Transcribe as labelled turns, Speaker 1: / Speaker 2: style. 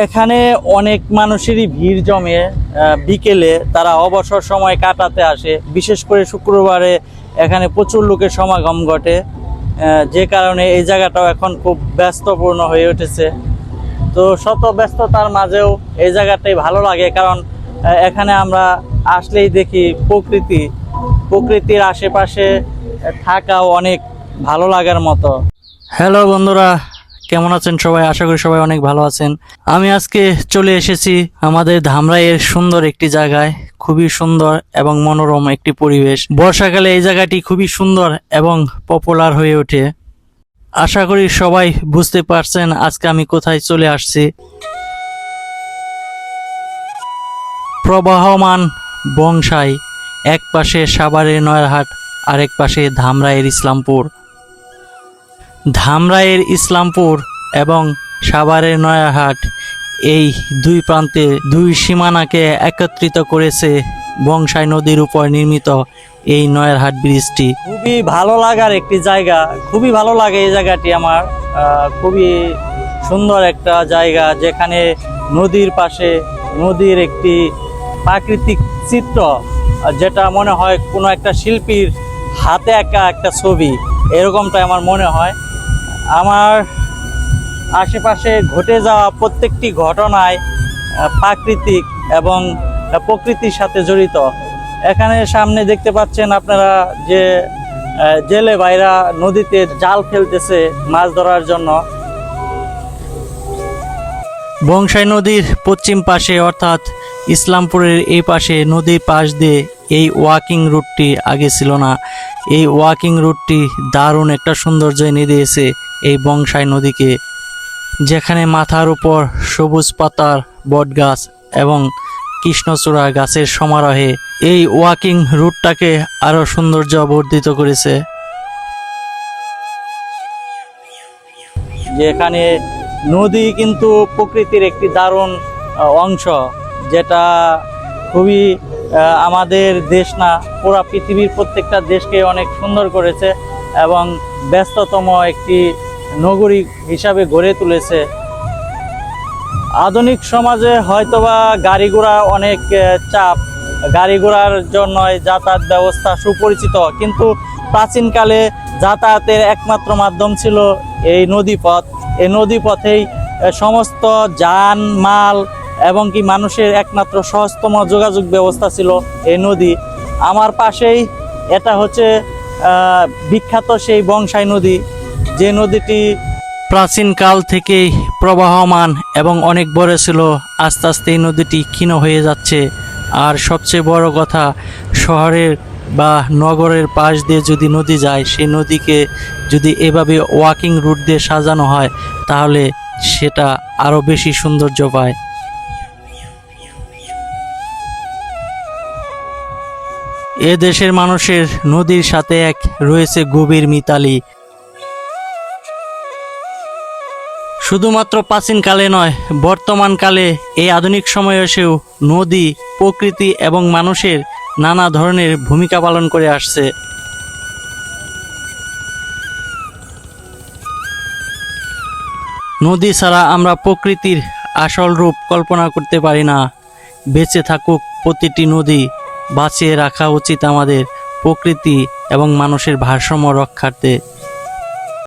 Speaker 1: এখানে অনেক মানুষেরই ভিড় জমে। বিকেলে তারা অবসর সময় কাটাতে আসে, বিশেষ করে শুক্রবারে এখানে প্রচুর লোকের সমাগম ঘটে, যে কারণে এই জায়গাটাও এখন খুব ব্যস্তপূর্ণ হয়ে উঠেছে। তো শত ব্যস্ততার মাঝেও এই জায়গাটাই ভালো লাগে, কারণ এখানে আমরা আসলেই দেখি প্রকৃতির আশেপাশে থাকাও অনেক ভালো লাগার মতো। হ্যালো বন্ধুরা, কেমন আছেন সবাই? আশা করি সবাই অনেক ভালো আছেন। আমি আজকে চলে এসেছি আমাদের ধামরাইয়ের সুন্দর একটি জায়গায়। খুবই সুন্দর এবং মনোরম একটি পরিবেশ। বর্ষাকালে এই জায়গাটি খুবই সুন্দর এবং পপুলার হয়ে ওঠে। আশা করি সবাই বুঝতে পারছেন আজকে আমি কোথায় চলে আসছি। প্রবাহমান বংশাই, এক পাশে সাভারের নয়ারহাট, আরেক পাশে ধামরাইয়ের ইসলামপুর। ধামরাইয়ের ইসলামপুর এবং সাভারের নয়ারহাট, এই দুই প্রান্তে দুই সীমানাকে একত্রিত করেছে বংশাই নদীর উপর নির্মিত এই নয়ারহাট ব্রিজটি। খুবই ভালো লাগার একটি জায়গা, খুবই ভালো লাগে এই জায়গাটি আমার। খুবই সুন্দর একটা জায়গা, যেখানে নদীর পাশে নদীর একটি প্রাকৃতিক চিত্র, যেটা মনে হয় কোনো একটা শিল্পীর হাতে আঁকা একটা ছবি, এরকমটাই আমার মনে হয়। আমার আশেপাশে ঘটে যাওয়া প্রত্যেকটি ঘটনায় প্রাকৃতিক এবং প্রকৃতির সাথে জড়িত। এখানে সামনে দেখতে পাচ্ছেন আপনারা যে জেলে ভাইরা নদীতে জাল ফেলতেছে মাছ ধরার জন্য। বংশাই নদীর পশ্চিম পাশে অর্থাৎ ইসলামপুরের এই পাশে নদীর পাশ দিয়ে এই ওয়াকিং রুটটি আগে ছিল না। এই ওয়াকিং রুটটি দারুণ একটা সৌন্দর্য এনে দিয়েছে এই বংশাই নদীকে, যেখানে মাথার উপর সবুজ পাতার বটগাছ এবং কৃষ্ণচূড়া গাছের সমারোহে এই ওয়াকিং রুটটাকে আরো সৌন্দর্য বর্ধিত করেছে। যেখানে নদী কিন্তু প্রকৃতির একটি দারুণ অংশ, যেটা খুবই আমাদের দেশ না, পুরা পৃথিবীর প্রত্যেকটা দেশকে অনেক সুন্দর করেছে এবং ব্যস্ততম একটি নগরী হিসাবে গড়ে তুলেছে। আধুনিক সমাজে হয়তোবা গাড়ি ঘোড়া অনেক চাপ, গাড়ি ঘোড়ার জন্য যাতায়াত ব্যবস্থা সুপরিচিত, কিন্তু প্রাচীনকালে যাতায়াতের একমাত্র মাধ্যম ছিল এই নদীপথ। এই নদীপথেই সমস্ত যান মাল এবং কি মানুষের একমাত্র সহজতম যোগাযোগ ব্যবস্থা ছিল এই নদী। আমার পাশেই এটা হচ্ছে বিখ্যাত সেই বংশাই নদী, যে নদীটি প্রাচীনকাল থেকেই প্রবাহমান এবং অনেক বড় ছিল। আস্তে আস্তে এই নদীটি ক্ষীণ হয়ে যাচ্ছে। আর সবচেয়ে বড় কথা, শহরের বা নগরের পাশ দিয়ে যদি নদী যায়, সেই নদীকে যদি এভাবে ওয়াকিং রুট দিয়ে সাজানো হয়, তাহলে সেটা আরও বেশি সৌন্দর্য পায়। এ দেশের মানুষের নদীর সাথে এক রয়েছে গভীর মিতালি। শুধুমাত্র প্রাচীনকালে নয়, বর্তমানকালে এই আধুনিক সময়ে এসেও নদী প্রকৃতি এবং মানুষের নানা ধরনের ভূমিকা পালন করে আসছে। নদী ছাড়া আমরা প্রকৃতির আসল রূপ কল্পনা করতে পারি না। বেঁচে থাকুক প্রতিটি নদী, বাঁচিয়ে রাখা উচিত আমাদের প্রকৃতি এবং মানুষের ভারসাম্য রক্ষার্থে।